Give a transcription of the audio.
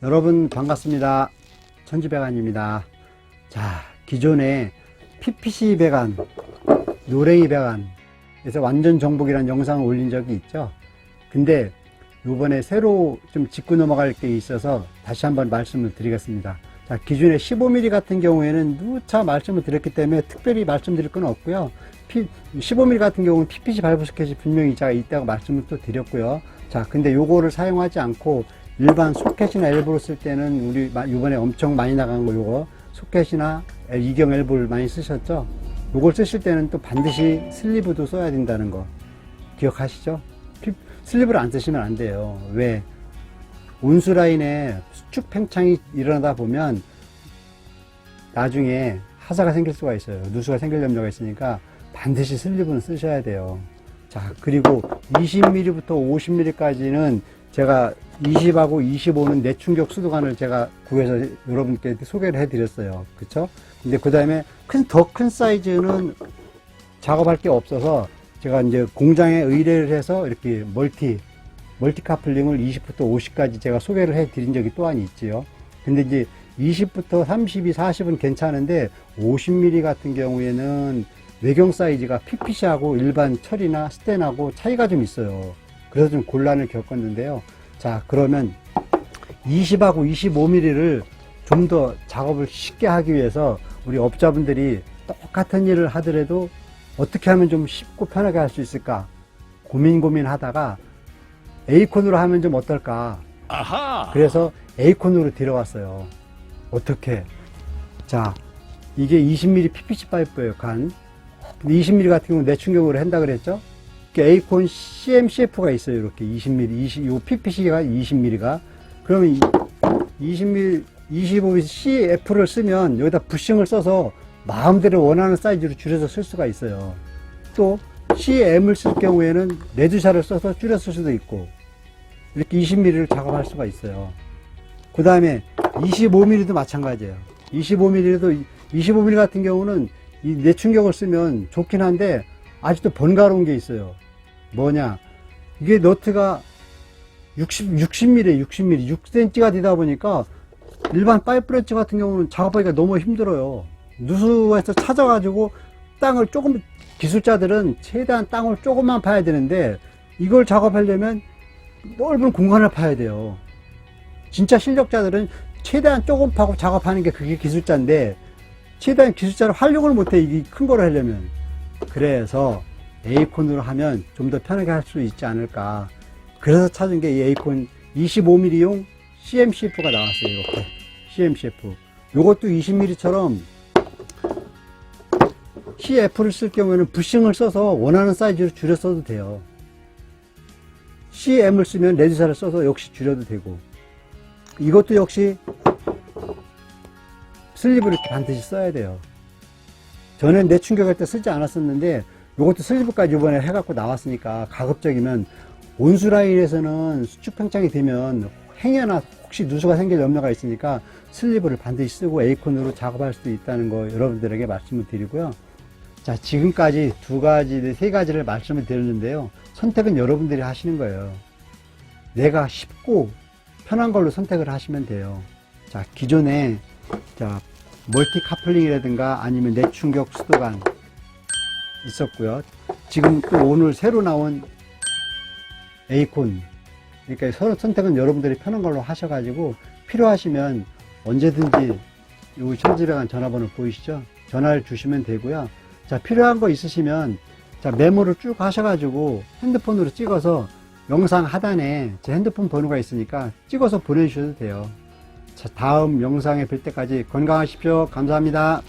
여러분 반갑습니다. 천지배관입니다. 자, 기존에 PPC 배관, 노랭이 배관에서 완전 정복이라는 영상을 올린 적이 있죠. 근데 요번에 새로 좀 짚고 넘어갈 게 있어서 다시 한번 말씀을 드리겠습니다. 자, 기존에 15mm 같은 경우에는 누차 말씀을 드렸기 때문에 특별히 말씀드릴 건 없고요. 15mm 같은 경우는 PPC 발부 소켓이 분명히 제가 있다고 말씀을 또 드렸고요. 자, 근데 요거를 사용하지 않고 일반 소켓이나 엘보를 쓸 때는 우리 이번에 엄청 많이 나간 거 요거 소켓이나 이경 엘보를 많이 쓰셨죠. 요걸 쓰실 때는 또 반드시 슬리브도 써야 된다는 거 기억하시죠? 슬리브를 안 쓰시면 안 돼요. 왜? 온수 라인에 수축 팽창이 일어나다 보면 나중에 하사가 생길 수가 있어요. 누수가 생길 염려가 있으니까 반드시 슬리브는 쓰셔야 돼요. 자, 그리고 20mm부터 50mm까지는 제가 20하고 25는 내충격 수도관을 제가 구해서 여러분께 소개를 해 드렸어요. 그쵸? 근데 그 다음에 더 큰 사이즈는 작업할 게 없어서 제가 이제 공장에 의뢰를 해서 이렇게 멀티 카플링을 20부터 50까지 제가 소개를 해 드린 적이 또한 있지요. 근데 이제 20부터 32, 40은 괜찮은데 50mm 같은 경우에는 외경 사이즈가 PPC하고 일반 철이나 스텐하고 차이가 좀 있어요. 그래서 좀 곤란을 겪었는데요. 자, 그러면 20하고 25mm를 좀 더 작업을 쉽게 하기 위해서 우리 업자분들이 똑같은 일을 하더라도 어떻게 하면 좀 쉽고 편하게 할 수 있을까 고민하다가 A콘으로 하면 좀 어떨까. 아하. 그래서 A콘으로 들어왔어요. 어떻게? 자, 이게 20mm PPC 파이프예요, 간. 근데 20mm 같은 경우는 내충격으로 한다 그랬죠? A콘 CMCF가 있어요. 이렇게 20mm, 요 PPC가 20mm가. 그러면 20mm, 25CF를 쓰면 여기다 부싱을 써서 마음대로 원하는 사이즈로 줄여서 쓸 수가 있어요. 또 CM을 쓸 경우에는 레드샷을 써서 줄여 쓸 수도 있고 이렇게 20mm를 작업할 수가 있어요. 그 다음에 25mm도 마찬가지예요. 25mm 같은 경우는 이 내충격을 쓰면 좋긴 한데 아직도 번거로운 게 있어요. 뭐냐, 이게 너트가 60mm, 6cm가 되다 보니까 일반 파이프 렌치 같은 경우는 작업하기가 너무 힘들어요. 누수에서 찾아가지고 땅을 조금, 기술자들은 최대한 땅을 조금만 파야 되는데 이걸 작업하려면 넓은 공간을 파야 돼요. 진짜 실력자들은 최대한 조금 파고 작업하는 게 그게 기술자인데 최대한 기술자를 활용을 못해, 이 큰 거를 하려면. 그래서 A콘으로 하면 좀 더 편하게 할 수 있지 않을까. 그래서 찾은 게 이 A콘 25mm용 CMCF가 나왔어요. 이렇게 CMCF. 요것도 20mm처럼 CF를 쓸 경우에는 부싱을 써서 원하는 사이즈로 줄여 써도 돼요. CM을 쓰면 레드샷을 써서 역시 줄여도 되고, 이것도 역시 슬리브를 이렇게 반드시 써야 돼요. 저는 내충격할 때 쓰지 않았었는데 이것도 슬리브까지 이번에 해갖고 나왔으니까 가급적이면 온수 라인에서는 수축 팽창이 되면 행여나 혹시 누수가 생길 염려가 있으니까 슬리브를 반드시 쓰고 A콘으로 작업할 수도 있다는 거 여러분들에게 말씀을 드리고요. 자, 지금까지 세 가지를 말씀을 드렸는데요. 선택은 여러분들이 하시는 거예요. 내가 쉽고 편한 걸로 선택을 하시면 돼요. 자, 기존에 멀티 카플링이라든가 아니면 내충격 수도관 있었고요. 지금 또 오늘 새로 나온 A콘. 그러니까 서로 선택은 여러분들이 편한 걸로 하셔가지고 필요하시면 언제든지 요 천지배관 전화번호 보이시죠? 전화를 주시면 되고요. 자, 필요한 거 있으시면 자, 메모를 쭉 하셔가지고 핸드폰으로 찍어서 영상 하단에 제 핸드폰 번호가 있으니까 찍어서 보내주셔도 돼요. 자, 다음 영상에 뵐 때까지 건강하십시오. 감사합니다.